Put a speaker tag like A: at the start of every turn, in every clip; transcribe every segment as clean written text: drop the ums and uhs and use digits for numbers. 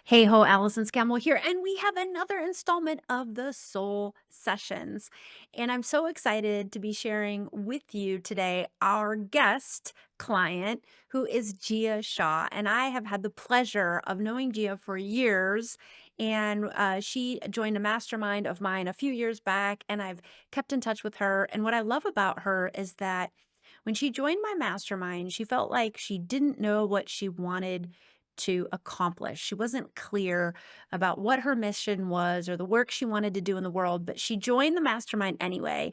A: Hey ho, Allison Scammell here, and we have another installment of the Soul Sessions. And I'm so excited to be sharing with you today our guest client, who is Gia Shaw. And I have had the pleasure of knowing Gia for years. And she joined a mastermind of mine a few years back, and I've kept in touch with her. And what I love about her is that when she joined my mastermind, she felt like she didn't know what she wanted to accomplish. She wasn't clear about what her mission was or the work she wanted to do in the world, but she joined the mastermind anyway.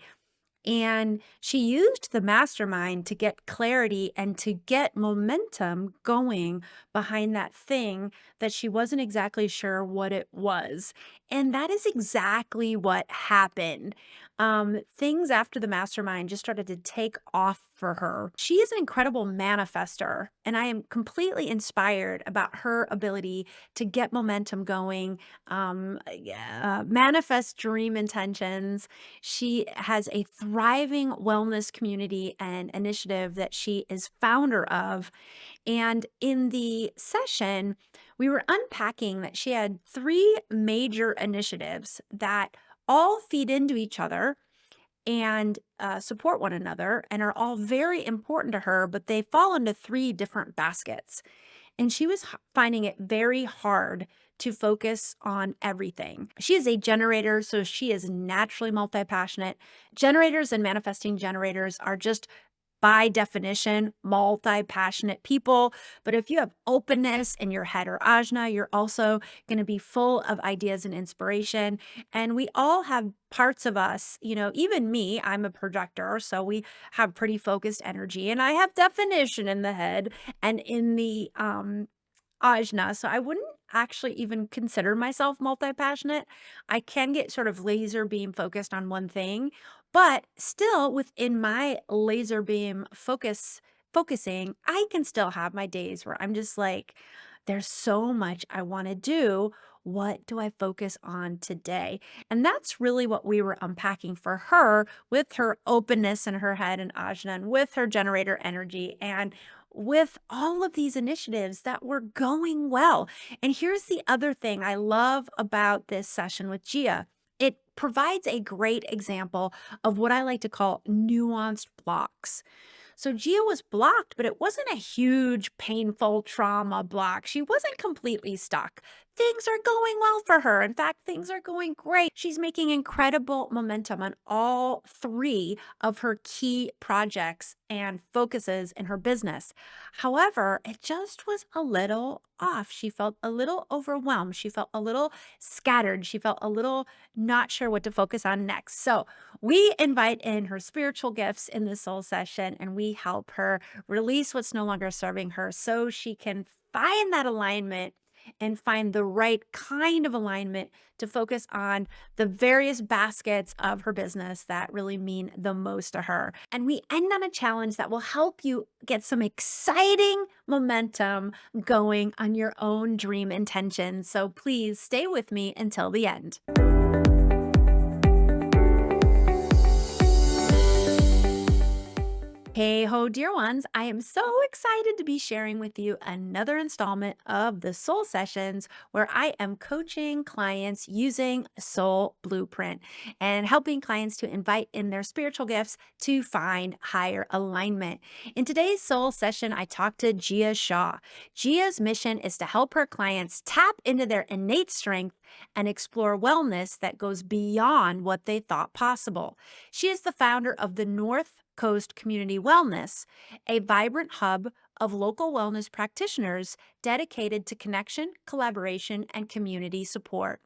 A: And she used the mastermind to get clarity and to get momentum going behind that thing that she wasn't exactly sure what it was. And that is exactly what happened. Things after the mastermind just started to take off for her. She is an incredible manifester, and I am completely inspired about her ability to get momentum going, manifest dream intentions. She has a thriving wellness community and initiative that she is founder of. And in the session, we were unpacking that she had three major initiatives that all feed into each other and support one another and are all very important to her, but they fall into three different baskets. And she was finding it very hard to focus on everything. She is a generator, so she is naturally multi passionate. Generators and manifesting generators are just by definition, multi-passionate people. But if you have openness in your head or ajna, you're also going to be full of ideas and inspiration. And we all have parts of us, even me, I'm a projector. So we have pretty focused energy and I have definition in the head and in the ajna. So I wouldn't actually even consider myself multi-passionate. I can get sort of laser beam focused on one thing, but still within my laser beam focusing, I can still have my days where I'm just like, there's so much I want to do. What do I focus on today? And that's really what we were unpacking for her with her openness in her head and ajna and with her generator energy. And with all of these initiatives that were going well. And here's the other thing I love about this session with Gia. It provides a great example of what I like to call nuanced blocks. So Gia was blocked, but it wasn't a huge, painful trauma block. She wasn't completely stuck. Things are going well for her. In fact, things are going great. She's making incredible momentum on all three of her key projects and focuses in her business. However, it just was a little off. She felt a little overwhelmed. She felt a little scattered. She felt a little not sure what to focus on next. So, we invite in her spiritual gifts in the soul session and we help her release what's no longer serving her so she can find that alignment and find the right kind of alignment to focus on the various baskets of her business that really mean the most to her. And we end on a challenge that will help you get some exciting momentum going on your own dream intentions. So please stay with me until the end. Hey ho, dear ones. I am so excited to be sharing with you another installment of the Soul Sessions where I am coaching clients using Soul Blueprint and helping clients to invite in their spiritual gifts to find higher alignment. In today's Soul Session, I talked to Gia Shaw. Gia's mission is to help her clients tap into their innate strength and explore wellness that goes beyond what they thought possible. She is the founder of the North Coast Community Wellness, a vibrant hub of local wellness practitioners dedicated to connection, collaboration, and community support.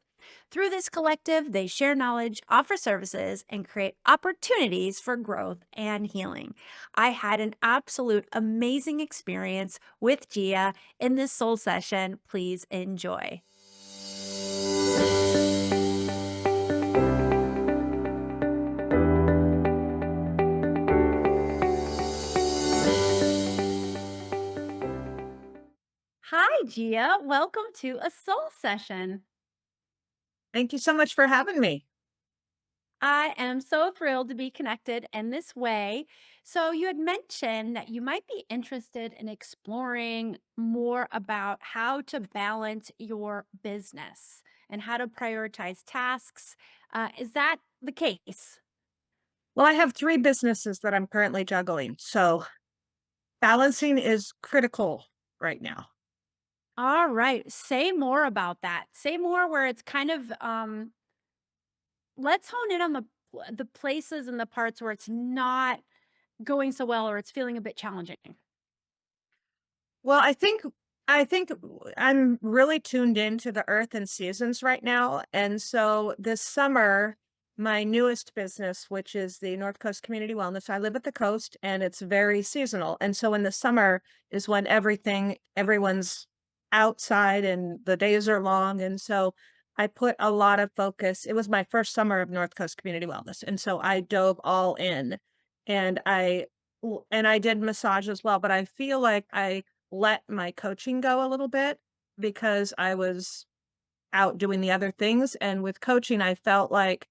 A: Through this collective, they share knowledge, offer services, and create opportunities for growth and healing. I had an absolute amazing experience with Gia in this soul session. Please enjoy. Hi, Gia. Welcome to a soul session.
B: Thank you so much for having me.
A: I am so thrilled to be connected in this way. So, you had mentioned that you might be interested in exploring more about how to balance your business and how to prioritize tasks. Is that the case?
B: Well, I have 3 businesses that I'm currently juggling, so balancing is critical right now.
A: All right. Say more about that. Say more where it's kind of let's hone in on the places and the parts where it's not going so well or it's feeling a bit challenging.
B: Well, I think I'm really tuned into the earth and seasons right now, and so this summer, my newest business, which is the North Coast Community Wellness, I live at the coast and it's very seasonal. And so in the summer is when everyone's outside and the days are long. And so I put a lot of focus. It was my first summer of North Coast Community Wellness. And so I dove all in and I did massage as well, but I feel like I let my coaching go a little bit because I was out doing the other things, and with coaching, I felt like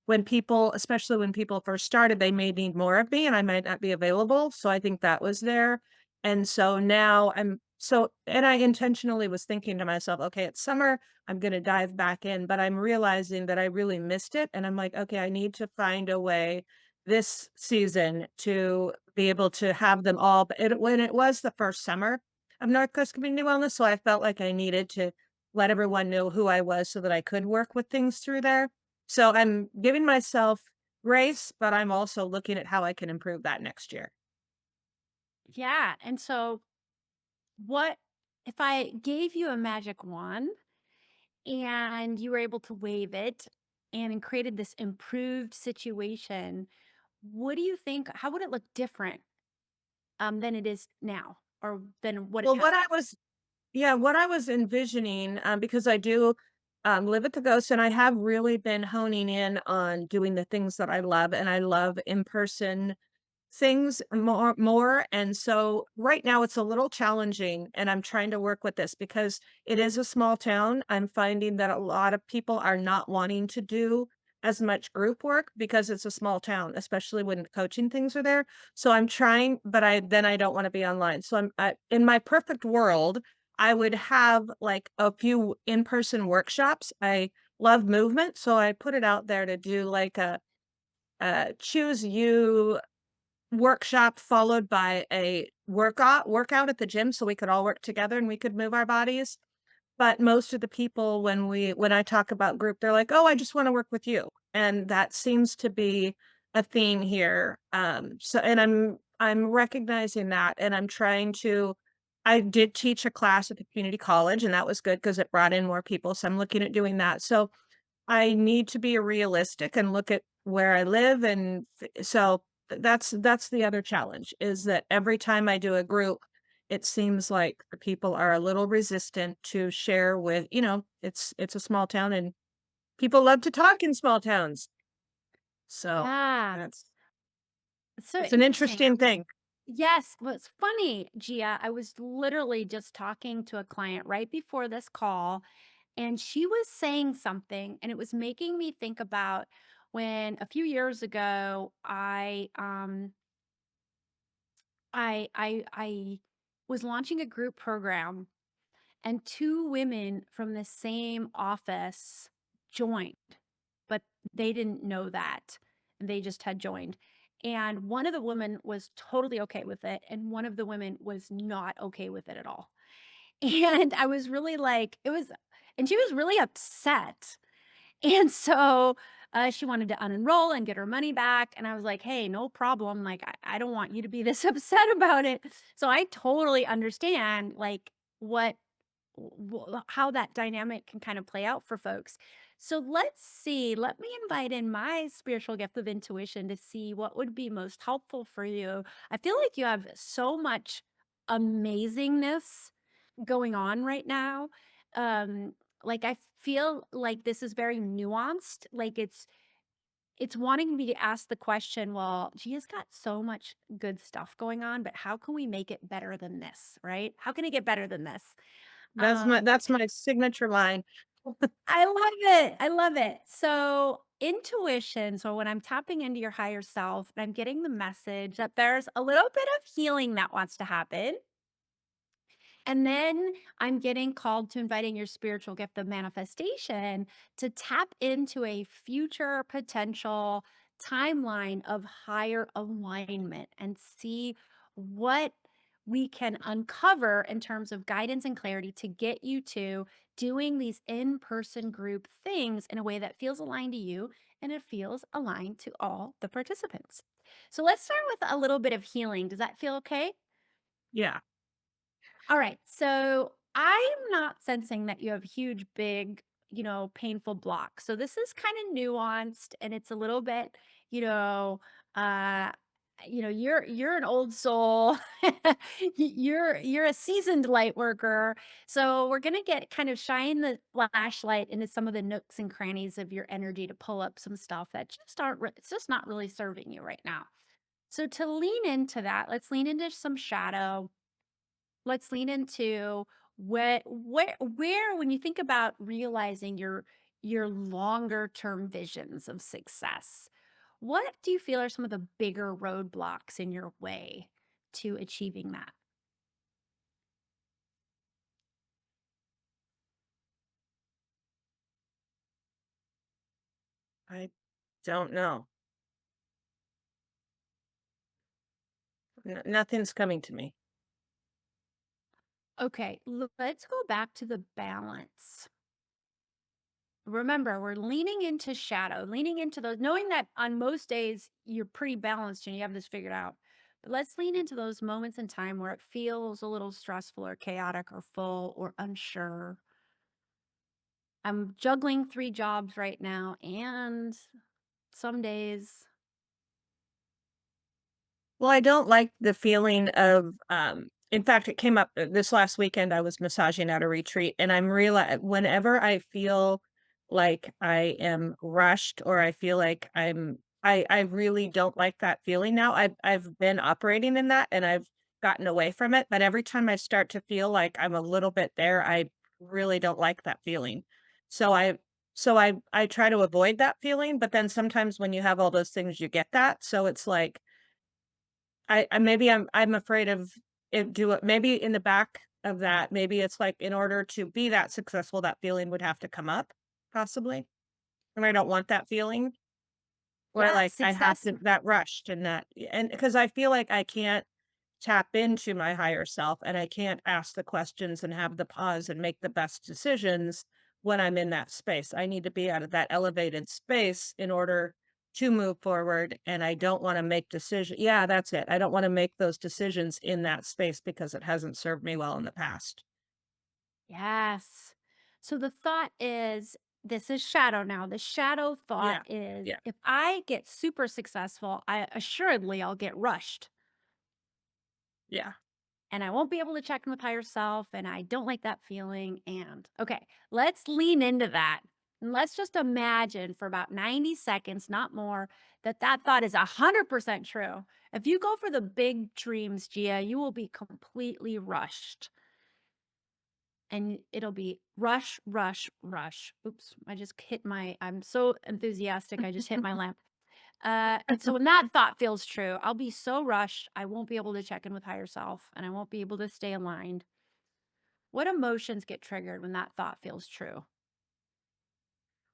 B: when people especially when people first started, they may need more of me and I might not be available, so I think that was there, and so now and I intentionally was thinking to myself, "Okay, it's summer, I'm gonna dive back in," but I'm realizing that I really missed it, and I'm like, "Okay, I need to find a way this season to be able to have them all," but when it was the first summer of North Coast Community Wellness, so I felt like I needed to let everyone know who I was so that I could work with things through there. So I'm giving myself grace, but I'm also looking at how I can improve that next year.
A: Yeah. And so, what if I gave you a magic wand and you were able to wave it and it created this improved situation? What do you think? How would it look different than it is now or than what it
B: Well,
A: has?
B: what I was envisioning, because I do live at the Ghost, and I have really been honing in on doing the things that I love, and I love in person things more, and so right now it's a little challenging, and I'm trying to work with this because it is a small town. I'm finding that a lot of people are not wanting to do as much group work because it's a small town, especially when coaching things are there. So I'm trying, but I don't wanna be online. So in my perfect world, I would have, like, a few in-person workshops. I love movement, so I put it out there to do, like, a choose you workshop followed by a workout at the gym so we could all work together and we could move our bodies. But most of the people when I talk about group, they're like, "Oh, I just wanna work with you." And that seems to be a theme here. So and I'm recognizing that and I'm trying to I did teach a class at the community college and that was good because it brought in more people. So I'm looking at doing that. So I need to be realistic and look at where I live that's the other challenge is that every time I do a group, it seems like the people are a little resistant to share with, it's a small town and people love to talk in small towns. So
A: Yeah.
B: that's
A: It's so
B: it's an
A: interesting.
B: interesting thing.
A: Yes, what's funny, Gia, I was literally just talking to a client right before this call, and she was saying something, and it was making me think about when a few years ago I was launching a group program, and two women from the same office joined, but they didn't know that. They just had joined. And one of the women was totally okay with it, and one of the women was not okay with it at all. And I was really like, it was, and she was really upset. And so she wanted to unenroll and get her money back. And I was like, hey, no problem. Like, I don't want you to be this upset about it. So I totally understand, like, what how that dynamic can kind of play out for folks. So let's see. Let me invite in my spiritual gift of intuition to see what would be most helpful for you. I feel like you have so much amazingness going on right now. Like I feel like this is very nuanced. Like it's wanting me to ask the question, well, Gia's got so much good stuff going on, but how can we make it better than this? Right? How can it get better than this?
B: That's my
A: Um,
B: that's my signature line.
A: I love it. I love it. So intuition, so when I'm tapping into your higher self and I'm getting the message that there's a little bit of healing that wants to happen. And then I'm getting called to inviting your spiritual gift of manifestation to tap into a future potential timeline of higher alignment and see what we can uncover in terms of guidance and clarity to get you to doing these in person group things in a way that feels aligned to you and it feels aligned to all the participants. So let's start with a little bit of healing. Does that feel okay?
B: Yeah.
A: All right. So I'm not sensing that you have huge, big, painful blocks. So this is kind of nuanced and it's a little bit, you know, uh, you're an old soul. You're a seasoned light worker. So we're gonna get kind of shine the flashlight into some of the nooks and crannies of your energy to pull up some stuff that just it's just not really serving you right now. So to lean into that, let's lean into some shadow. Let's lean into where when you think about realizing your longer term visions of success, what do you feel are some of the bigger roadblocks in your way to achieving that?
B: I don't know. Nothing's coming to me.
A: Okay, let's go back to the balance. Remember, we're leaning into shadow, leaning into those, knowing that on most days you're pretty balanced and you have this figured out. But let's lean into those moments in time where it feels a little stressful or chaotic or full or unsure. I'm juggling 3 jobs right now, and some days
B: Well, I don't like the feeling of, in fact, it came up this last weekend. I was massaging at a retreat, and I'm whenever I feel like I am rushed or I feel like I really don't like that feeling now. I've been operating in that and I've gotten away from it, but every time I start to feel like I'm a little bit there, I really don't like that feeling. So I try to avoid that feeling, but then sometimes when you have all those things, you get that. So it's like I maybe I'm afraid of it do it maybe in the back of that, maybe it's like in order to be that successful, that feeling would have to come up, possibly, and I don't want that feeling where,
A: yeah,
B: like, I have
A: success.
B: to that rushed and because I feel like I can't tap into my higher self, and I can't ask the questions and have the pause and make the best decisions when I'm in that space. I need to be out of that elevated space in order to move forward, and I don't wanna make decision yeah, that's it. I don't wanna make those decisions in that space because it hasn't served me well in the past.
A: Yes. So the thought is, this is shadow now. The shadow thought
B: Yeah.
A: is,
B: Yeah.
A: if I get super successful, I assuredly I'll get rushed
B: Yeah.
A: and I won't be able to check in with higher self and I don't like that feeling and okay, let's lean into that. And let's just imagine for about 90 seconds, not more, that that thought is 100% true. If you go for the big dreams, Gia, you will be completely rushed. And it'll be rush, rush, rush. Oops, I just hit I'm so enthusiastic. I just hit my lamp. So when that thought feels true, I'll be so rushed. I won't be able to check in with higher self and I won't be able to stay aligned. What emotions get triggered when that thought feels true?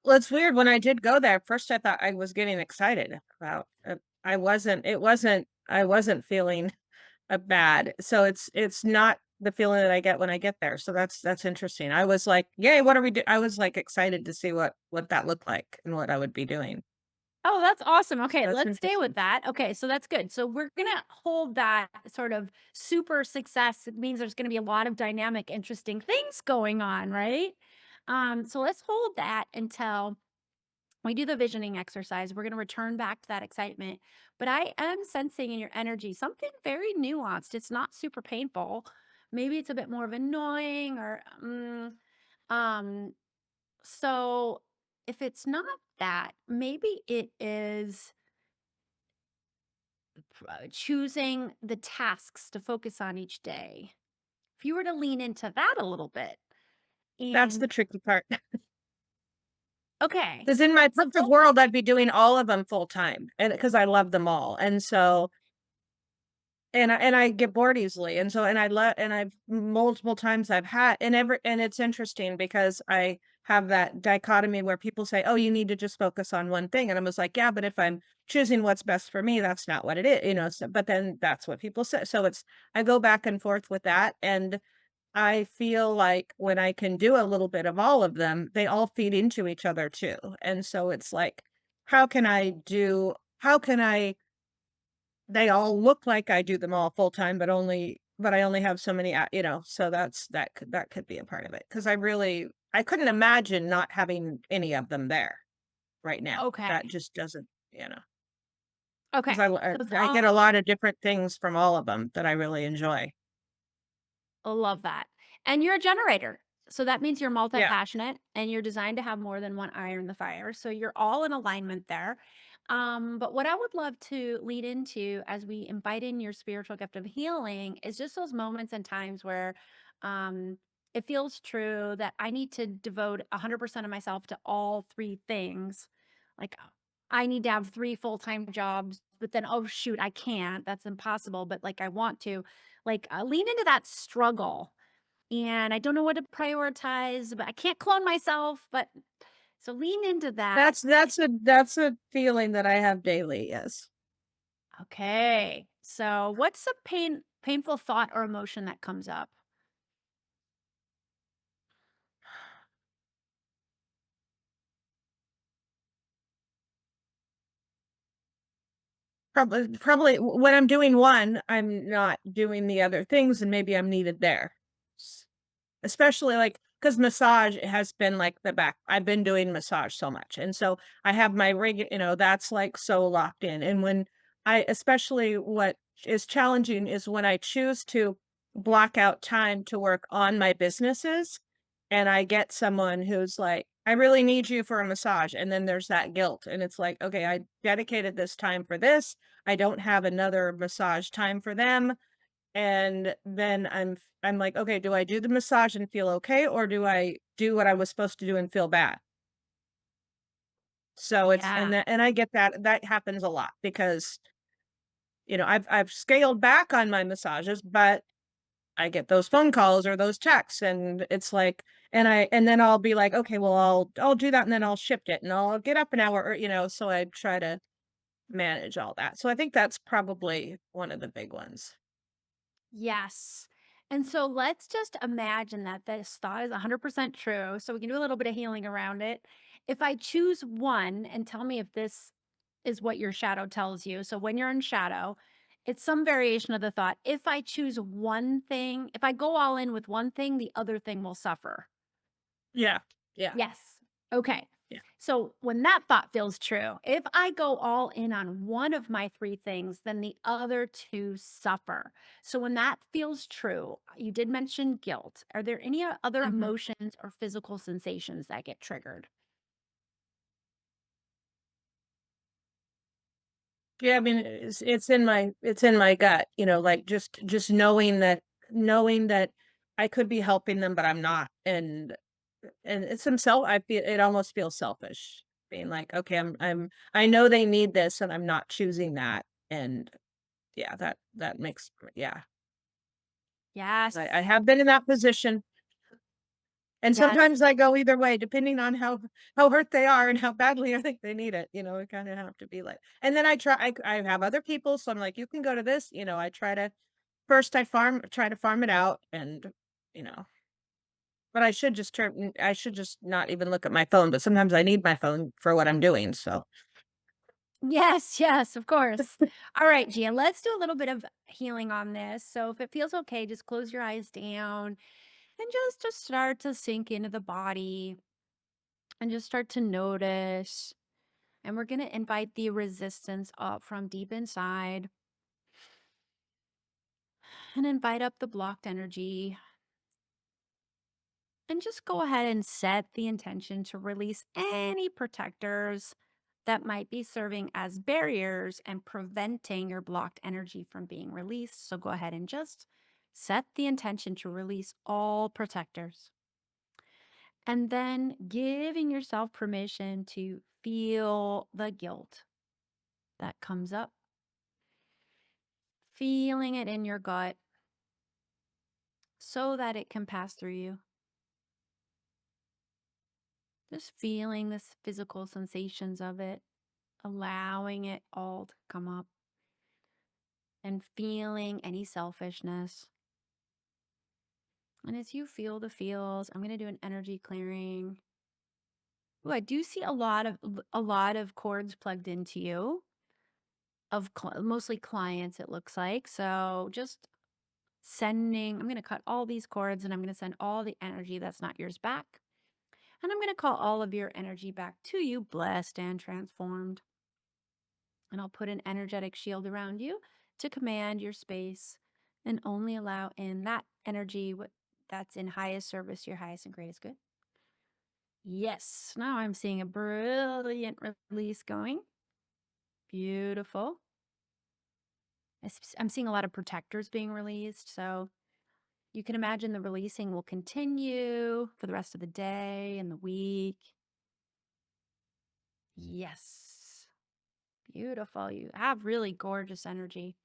B: Well, it's weird, when I did go there, at first I thought I was getting excited about I wasn't feeling bad. So it's not the feeling that I get when I get there. So that's interesting. I was like, "Yay, what are we do?" I was like excited to see what that looked like and what I would be doing.
A: Oh, that's awesome. Okay,
B: That's
A: let's stay with
B: interesting.
A: that. Okay, so that's good. So we're gonna hold that sort of super success. It means there's gonna be a lot of dynamic, interesting things going on, right? So let's hold that until we do the visioning exercise. We're going to return back to that excitement. But I am sensing in your energy something very nuanced. It's not super painful. Maybe it's a bit more of annoying or um so if it's not that, maybe it is choosing the tasks to focus on each day. If you were to lean into that a little bit
B: That's the
A: and
B: tricky part.
A: Okay.
B: Because in my
A: So
B: perfect world, I'd be doing all of them full time, and because I love them all, and so and I get bored easily, and so and I've multiple times I've had and it's interesting because I have that dichotomy where people say, "Oh, you need to just focus on one thing," and I was like, "Yeah, but if I'm choosing what's best for me, that's not what it is," so but then that's what people say. So it's I go back and forth with that, and I feel like when I can do a little bit of all of them, they all feed into each other too, and so it's like, how can I they all look like I do them all full time, but I only have so many, so that could be a part of it. Because I couldn't imagine not having any of them there right now. That
A: okay.
B: just doesn't, 'cause
A: Okay. So it's
B: I
A: all
B: get a lot of different things from all of them that I really enjoy.
A: I love that. And you're a generator. So that means you're
B: Yeah.
A: multi-passionate and you're designed to have more than one iron in the fire. So you're all in alignment there. But what I would love to lead into as we invite in your spiritual gift of healing is just those moments and times where um, it feels true that I need to devote 100% of myself to all three things. Like I need to have three full-time jobs, but then, oh, shoot, I can't. That's impossible. But like I want to lean into that struggle, and I don't know what to prioritize, but I can't clone myself, but so lean into that.
B: That's a feeling that I have daily, yes.
A: Okay. So what's a painful thought or emotion that comes up?
B: Probably when I'm doing one, I'm not doing the other things, and maybe I'm needed there. Especially, like, because massage has been, like, the back I've been doing massage so much, and so I have my that's, like, so locked in, and when I especially what is challenging is when I choose to block out time to work on my businesses, and I get someone who's like, "I really need you for a massage," and then there's that guilt, and it's like, "Okay, I dedicated this time for this, I don't have another massage time for them." And then I'm like, "Okay, do I do the massage and feel okay, or do I do what I was supposed to do and feel bad?" So it's
A: Yeah.
B: and I get that happens a lot because, I've scaled back on my massages, but I get those phone calls or those texts, and it's like and then I'll be like, "Okay, well, I'll do that, and then I'll shift it, and I'll get up an hour," so I try to manage all that. So I think that's probably one of the big ones.
A: Yes. And so let's just imagine that this thought is 100% true. So we can do a little bit of healing around it. If I choose one, and tell me if this is what your shadow tells you. So when you're in shadow, it's some variation of the thought. If I choose one thing, if I go all in with one thing, the other thing will suffer.
B: Yeah. Yeah.
A: Yes. Okay.
B: Yeah.
A: So when that thought feels true, if I go all in on one of my three things, then the other two suffer. So when that feels true, you did mention guilt. Are there any other
B: Mhm.
A: emotions or physical sensations that get triggered?
B: Yeah, I mean, it's in my gut, like, just knowing that I could be helping them, but I'm not, and it's some self I feel it almost feels selfish being like, "Okay, I know they need this, and I'm not choosing that," and yeah, that makes yeah. I
A: Yes.
B: have been in that position, and
A: Yes.
B: sometimes I go either way depending on how hurt they are and how badly I think they need it, I kinda have to be like and then I have other people, so I'm like, "You can go to this," I try to first try to farm it out and, you know, but I should just not even look at my phone, but sometimes I need my phone for what I'm doing, so
A: Yes, yes, of course. All right, Gia, let's do a little bit of healing on this. So if it feels okay, just close your eyes down and just start to sink into the body and just start to notice. And we're going to invite the resistance up from deep inside and invite up the blocked energy. And just go ahead and set the intention to release any protectors that might be serving as barriers and preventing your blocked energy from being released. So go ahead and just set the intention to release all protectors. And then giving yourself permission to feel the guilt that comes up, feeling it in your gut so that it can pass through you. Just feeling this physical sensations of it, allowing it all to come up and feeling any selfishness. And as you feel the feels, I'm going to do an energy clearing. Ooh, I do see a lot of cords plugged into you of mostly clients it looks like. So just I'm going to cut all these cords and I'm going to send all the energy that's not yours back. And I'm going to call all of your energy back to you, blessed and transformed. And I'll put an energetic shield around you to command your space and only allow in that energy that's in highest service, your highest and greatest good. Yes, now I'm seeing a brilliant release going. Beautiful. I'm seeing a lot of protectors being released. So you can imagine the releasing will continue for the rest of the day and the week. Yes. Beautiful. You have really gorgeous energy.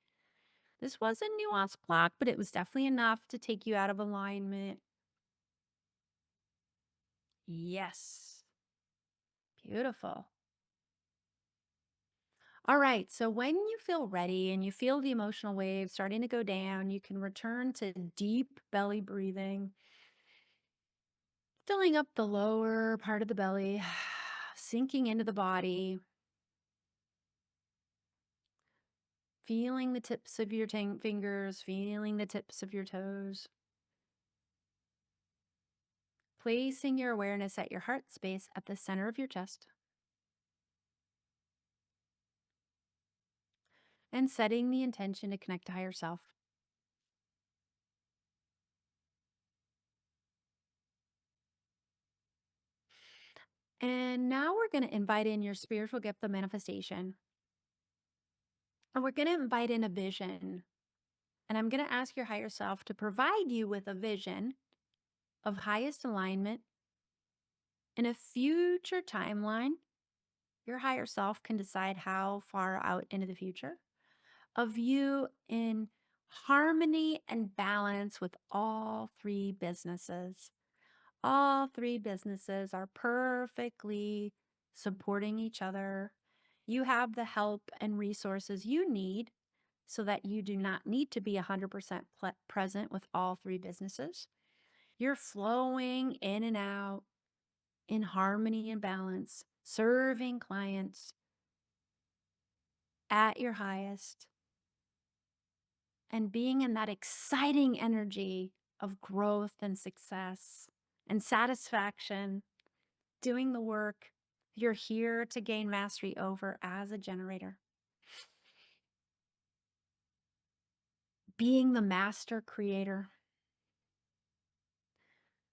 A: This was a nuanced block, but it was definitely enough to take you out of alignment. Yes. Beautiful. All right. So when you feel ready and you feel the emotional wave starting to go down, you can return to deep belly breathing, filling up the lower part of the belly, sinking into the body, feeling the tips of your fingers, feeling the tips of your toes, placing your awareness at your heart space at the center of your chest, and setting the intention to connect to higher self. And now we're going to invite in your spiritual gift of manifestation. And we're going to invite in a vision. And I'm going to ask your higher self to provide you with a vision of highest alignment in a future timeline. Your higher self can decide how far out into the future of you in harmony and balance with all three businesses. All three businesses are perfectly supporting each other. You have the help and resources you need so that you do not need to be 100% present with all three businesses. You're flowing in and out in harmony and balance, serving clients at your highest and being in that exciting energy of growth and success and satisfaction, doing the work you're here to gain mastery over as a generator, being the master creator.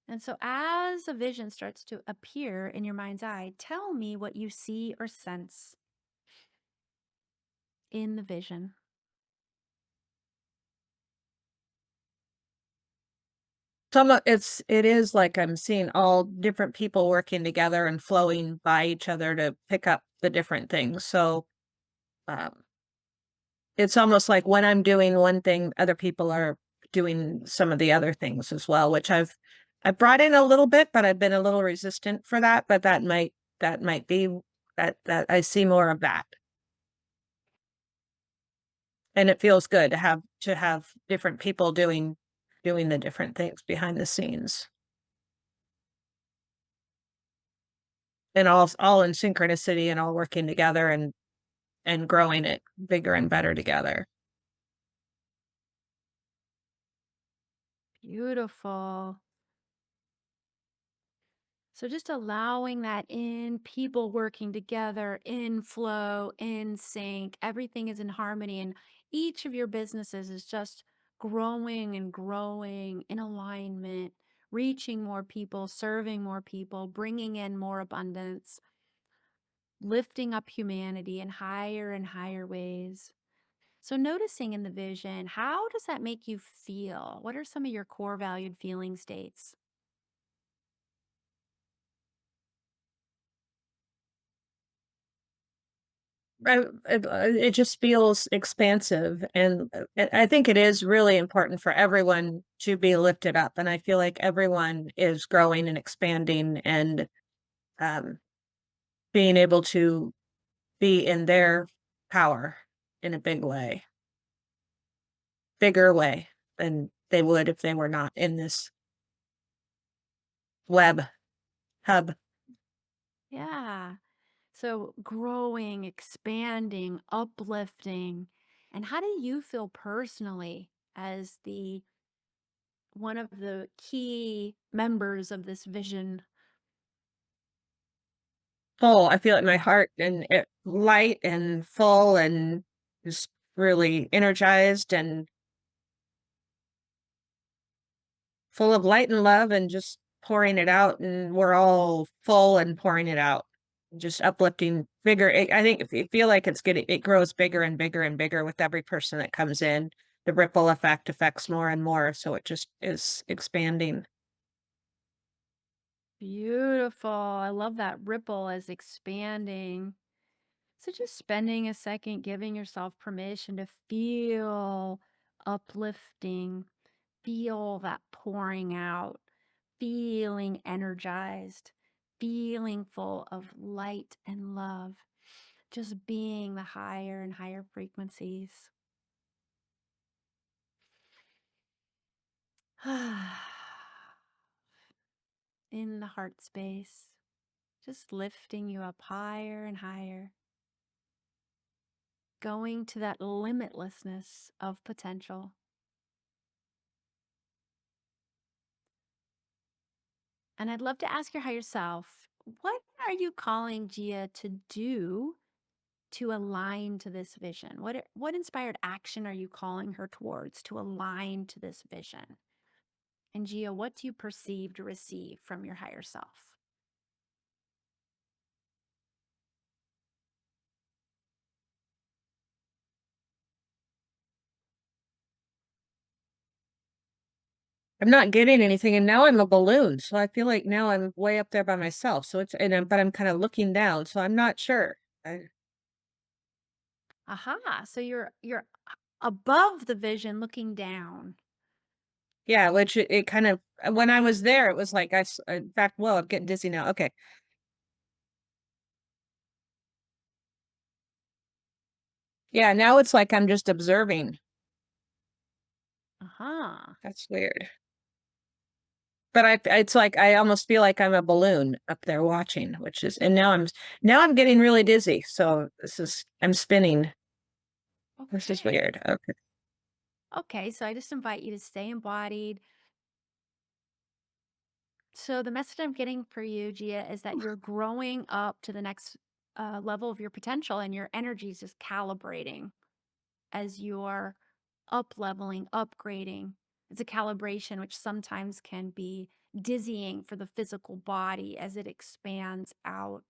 A: And so, as a vision starts to appear in your mind's eye, tell me what you see or sense in the vision.
B: It is like I'm seeing all different people working together and flowing by each other to pick up the different things. So, um, it's almost like when I'm doing one thing, other people are doing some of the other things as well, which I brought in a little bit, but I've been a little resistant for that, but that might be that I see more of that. And it feels good to have different people doing the different things behind the scenes. And all in synchronicity and all working together and growing it bigger and better together.
A: Beautiful. So, just allowing that in, people working together, in flow, in sync, everything is in harmony. And each of your businesses is just growing and growing in alignment, reaching more people, serving more people, bringing in more abundance, lifting up humanity in higher and higher ways. So, noticing in the vision, how does that make you feel? What are some of your core valued feeling states?
B: It just feels expansive, and I think it is really important for everyone to be lifted up, and I feel like everyone is growing and expanding and um, being able to be in their power in a bigger way than they would if they were not in this web hub.
A: Yeah. So growing, expanding, uplifting. And how do you feel personally as the one of the key members of this vision?
B: Full. I feel like my heart and light and full and just really energized and full of light and love and just pouring it out. And we're all full and pouring it out, just uplifting bigger. I think if you feel like it grows bigger and bigger and bigger with every person that comes in. The ripple effect affects more and more. So it just is expanding.
A: Beautiful. I love that ripple as expanding. So just spending a second giving yourself permission to feel uplifting, feel that pouring out, feeling energized, feeling full of light and love, just being the higher and higher frequencies. In the heart space, just lifting you up higher and higher, going to that limitlessness of potential. And I'd love to ask your higher self, what are you calling Gia to do to align to this vision? What inspired action are you calling her towards to align to this vision? And Gia, what do you perceive to receive from your higher self?
B: I'm not getting anything, and now I'm a balloon, so I feel like now I'm way up there by myself, so it's but I'm kinda looking down, so I'm not sure. I
A: Aha, so you're above the vision looking down.
B: yeah, which it kind of when I was there, it was like in fact, well, I'm getting dizzy now, okay. Yeah, now it's like I'm just observing.
A: Aha.
B: That's weird. But it's like I almost feel like I'm a balloon up there watching, which is and now I'm getting really dizzy, so I'm spinning. This is
A: Okay.
B: weird, okay.
A: Okay, so I just invite you to stay embodied. So the message I'm getting for you, Gia, is that you're growing up to the next level of your potential and your energy is just calibrating as you're up leveling, upgrading. It's a calibration, which sometimes can be dizzying for the physical body as it expands out.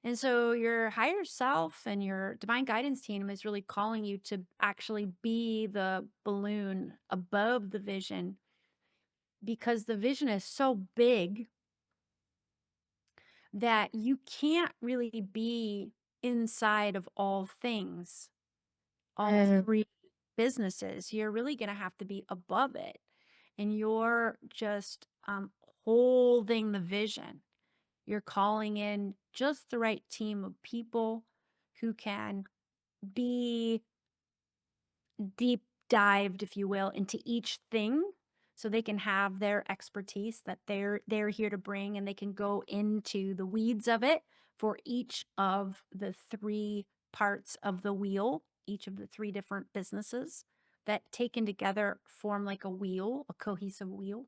A: And so your higher self and your divine guidance team is really calling you to actually be the balloon above the vision because the vision is so big that you can't really be inside of all things, all
B: Mm.
A: three businesses. You're really going to have to be above it. And you're just holding the vision. You're calling in just the right team of people who can be deep dived, if you will, into each thing so they can have their expertise that they're here to bring and they can go into the weeds of it for each of the three parts of the wheel, each of the three different businesses that taken together form like a wheel, a cohesive wheel.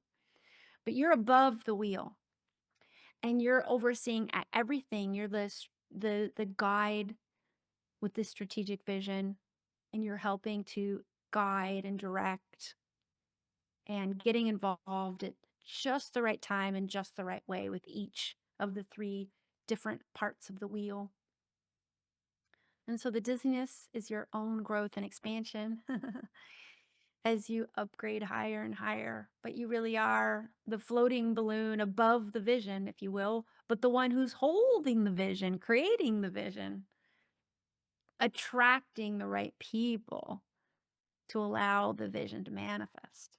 A: But you're above the wheel and you're overseeing everything. You're the guide with this strategic vision and you're helping to guide and direct and getting involved at just the right time and just the right way with each of the three different parts of the wheel. And so the dizziness is your own growth and expansion as you upgrade higher and higher. But you really are the floating balloon above the vision, if you will, but the one who's holding the vision, creating the vision. attracting the right people to allow the vision to manifest.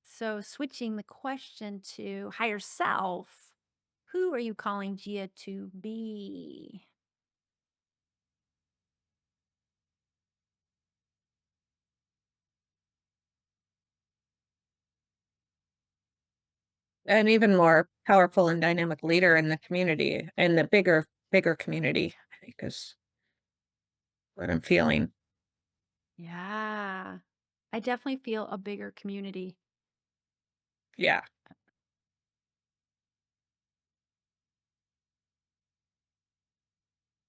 A: So, switching the question to higher self, who are you calling Gia to be?
B: An even more powerful and dynamic leader in the community, in the bigger community, I think is what I'm feeling.
A: Yeah, I definitely feel a bigger community.
B: Yeah.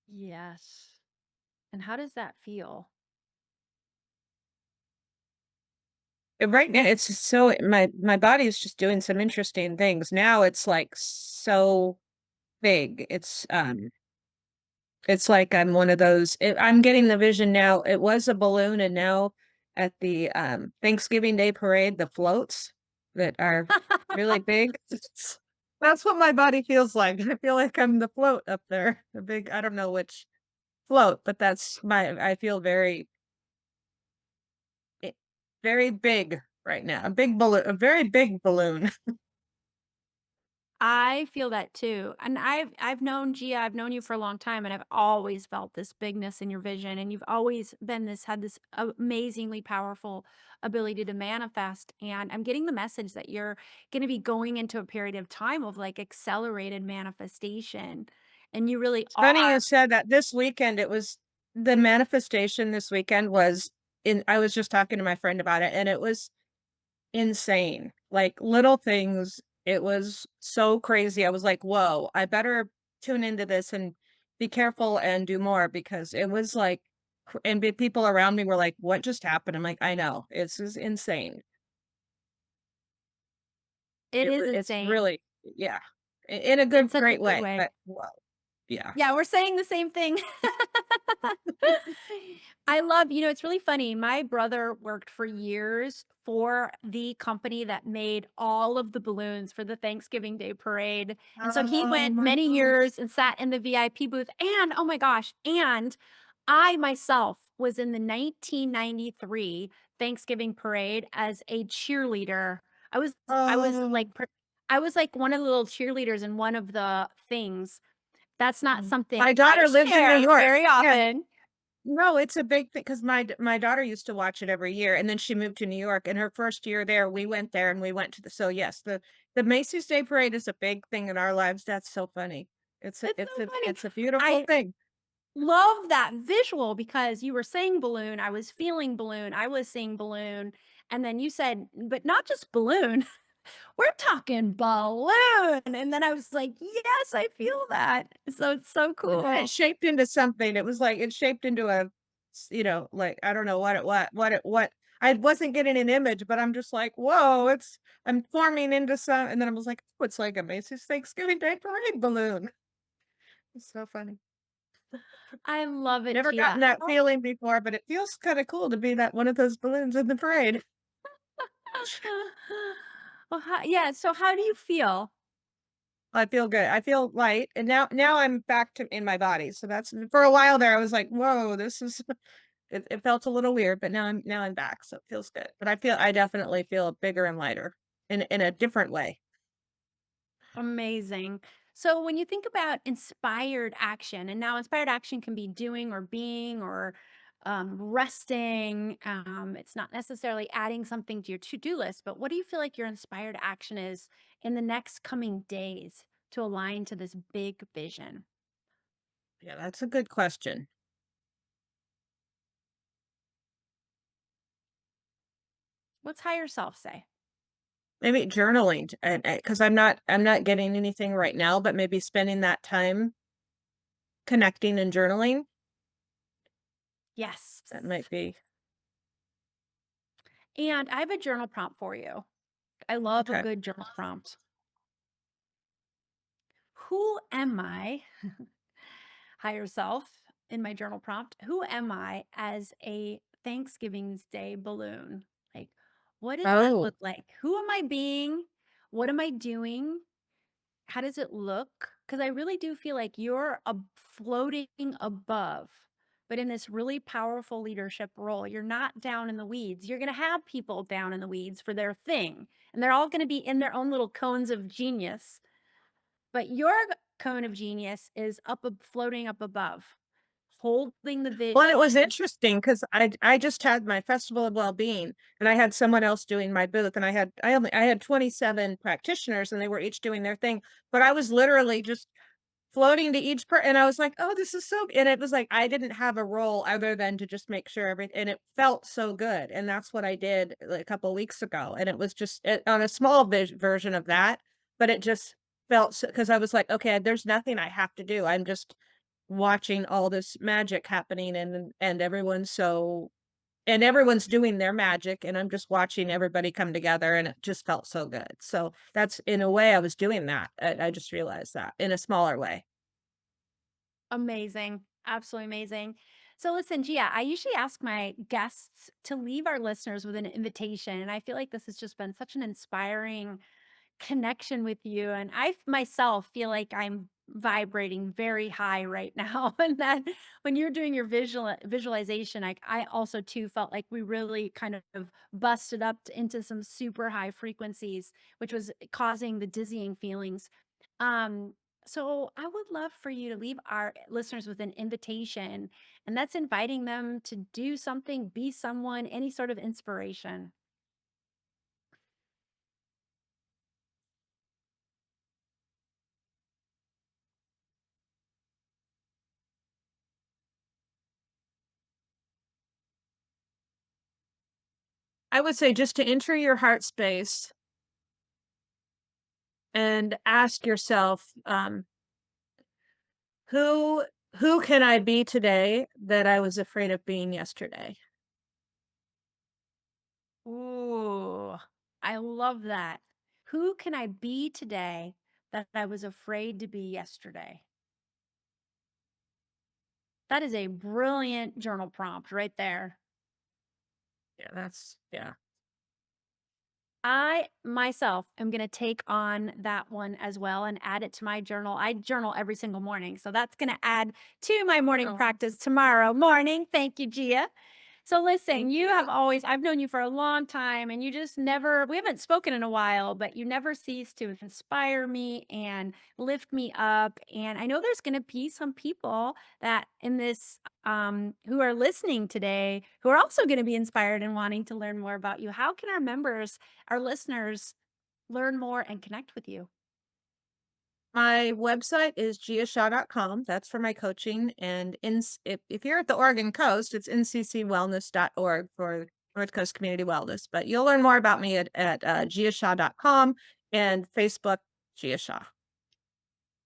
A: Yes. And how does that feel?
B: And right now, it's just so my body is just doing some interesting things. Now it's like so big. It's like I'm one of those I'm getting the vision now. It was a balloon, and now at the, Thanksgiving Day parade, the floats that are really big. That's what my body feels like. I feel like I'm the float up there, the big I don't know which float, but that's my I feel eh, very big right now. A very big balloon.
A: I feel that too. And I've known Gia, I've known you for a long time and I've always felt this bigness in your vision and you've always been this had this amazingly powerful ability to manifest and I'm getting the message that you're going to be going into a period of time of like accelerated manifestation and you really
B: It's
A: are.
B: funny you said that. This weekend, it was the manifestation this weekend was in I was just talking to my friend about it, and it was insane. Like, little things, it was so crazy. I was like, "Whoa, I better tune into this and be careful and do more," because it was like and people around me were like, "What just happened?" I'm like, "I know. It's is insane."
A: It is
B: It's
A: insane
B: really yeah, in a
A: in
B: good
A: such a
B: great
A: good
B: way,
A: way.
B: but whoa. Yeah.
A: Yeah, we're saying the same thing. I love it's really funny. My brother worked for years for the company that made all of the balloons for the Thanksgiving Day parade. And so he
B: Oh
A: went
B: my
A: many
B: god.
A: years and sat in the VIP booth. And oh my gosh, and I myself was in the 1993 Thanksgiving parade as a cheerleader. I was
B: Oh.
A: like I was like one of the little cheerleaders in one of the things that's not something
B: My
A: I
B: daughter lives in New
A: share
B: York.
A: very
B: Yeah.
A: often.
B: No, it's a big thing because my daughter used to watch it every year, and then she moved to New York, and her first year there, we went there, and we went to the so, yes, the Macy's Day Parade is a big thing in our lives. That's so funny.
A: It's so funny.
B: It's a beautiful
A: I
B: thing.
A: love that visual because you were saying balloon, I was feeling balloon, I was seeing balloon, and then you said, "But not just balloon, we're talking balloon." And then I was like, "Yes, I feel that." So it's so
B: And then it
A: cool.
B: shaped into something. It was like it shaped into like, I don't know what I wasn't getting an image, but I'm just like, "Whoa, I'm forming into some," and then I was like, "Oh, it's like a Macy's Thanksgiving Day Parade balloon." It's so funny.
A: I love it,
B: Never
A: Gia.
B: gotten that feeling before, but it feels kinda cool to be that one of those balloons in the parade.
A: Well, yeah, so how do you feel?
B: I feel good. I feel light, and now I'm back to in my body, so that's for a while there, I was like, "Whoa, this is" it felt a little weird, but now I'm back, so it feels good. But I definitely feel bigger and lighter in a different way.
A: Amazing. So when you think about inspired action, and now inspired action can be doing or being or resting. It's not necessarily adding something to your to-do list, but what do you feel like your inspired action is in the next coming days to align to this big vision?
B: Yeah, that's a good question.
A: What's higher self say?
B: Maybe journaling, and because I'm not getting anything right now, but maybe spending that time connecting and journaling,
A: Yes.
B: that might be
A: And I have a journal prompt for you. I love a
B: okay.
A: good journal prompt. Who am I higher self in my journal prompt. Who am I as a Thanksgiving's Day balloon? Like, what does that
B: Oh,
A: look like? Who am I being? What am I doing? How does it look? Because I really do feel like you're floating above, but in this really powerful leadership role. You're not down in the weeds. You're going to have people down in the weeds for their thing, and they're all going to be in their own little cones of genius. But your cone of genius is floating up above, holding the vision.
B: Well, it was interesting because I just had my festival of well-being, and I had someone else doing my booth, and I had 27 practitioners, and they were each doing their thing, but I was literally just floating to each and I was like, "Oh, this is so," and it was like I didn't have a role other than to just make sure everything, and it felt so good, and that's what I did, like, a couple weeks ago, and it was just on a small version of that, but it just felt so because I was like, "Okay, there's nothing I have to do. I'm just watching all this magic happening, and everyone's doing their magic, and I'm just watching everybody come together, and it just felt so good." So that's in a way I was doing that. I just realized that in a smaller way.
A: Amazing. Absolutely amazing. So listen, Gia, I usually ask my guests to leave our listeners with an invitation. And I feel like this has just been such an inspiring connection with you. And myself feel like I'm vibrating very high right now. And that when you're doing your visualization, I also too felt like we really kind of busted up into some super high frequencies, which was causing the dizzying feelings. Um, so I would love for you to leave our listeners with an invitation, and that's inviting them to do something, be someone, any sort of inspiration.
B: I would say just to enter your heart space and ask yourself, who who can I be today that I was afraid of being yesterday?
A: Ooh, I love that. Who can I be today that I was afraid to be yesterday? That is a brilliant journal prompt right there.
B: Yeah, that's yeah.
A: I myself am going to take on that one as well and add it to my journal. I journal every single morning. So that's going to add to my morning
B: Oh,
A: practice tomorrow morning. Thank you, Gia. So listen,
B: thank
A: you
B: you.
A: have always, I've known you for a long time and you just never, we haven't spoken in a while, but you never cease to inspire me and lift me up. And I know there's going to be some people that in this, who are listening today, who are also going to be inspired and wanting to learn more about you. How can our members, our listeners, learn more and connect with you?
B: My website is giashaw.com. That's for my coaching. And if you're at the Oregon coast, it's nccwellness.org for North Coast Community Wellness. But you'll learn more about me at giashaw.com and Facebook, Gia Shaw.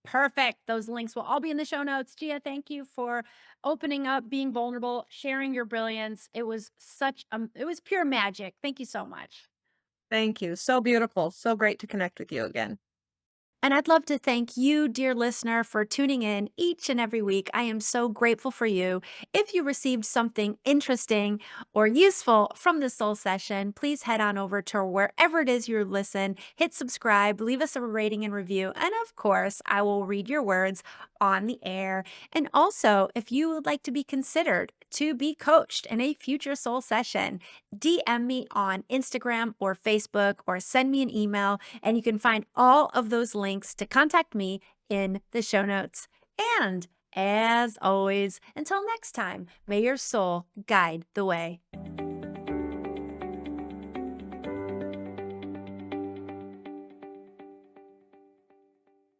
A: Perfect. Those links will all be in the show notes. Gia, thank you for opening up, being vulnerable, sharing your brilliance. It was it was pure magic. Thank you so much.
B: Thank you. So beautiful. So great to connect with you again.
A: And I'd love to thank you, dear listener, for tuning in each and every week. I am so grateful for you. If you received something interesting or useful from this soul session, please head on over to wherever it is you listen, hit subscribe, leave us a rating and review. And of course, I will read your words on the air. And also, if you would like to be considered to be coached in a future soul session, DM me on Instagram or Facebook or send me an email, and you can find all of those links to contact me in the show notes. And as always, until next time, may your soul guide the way.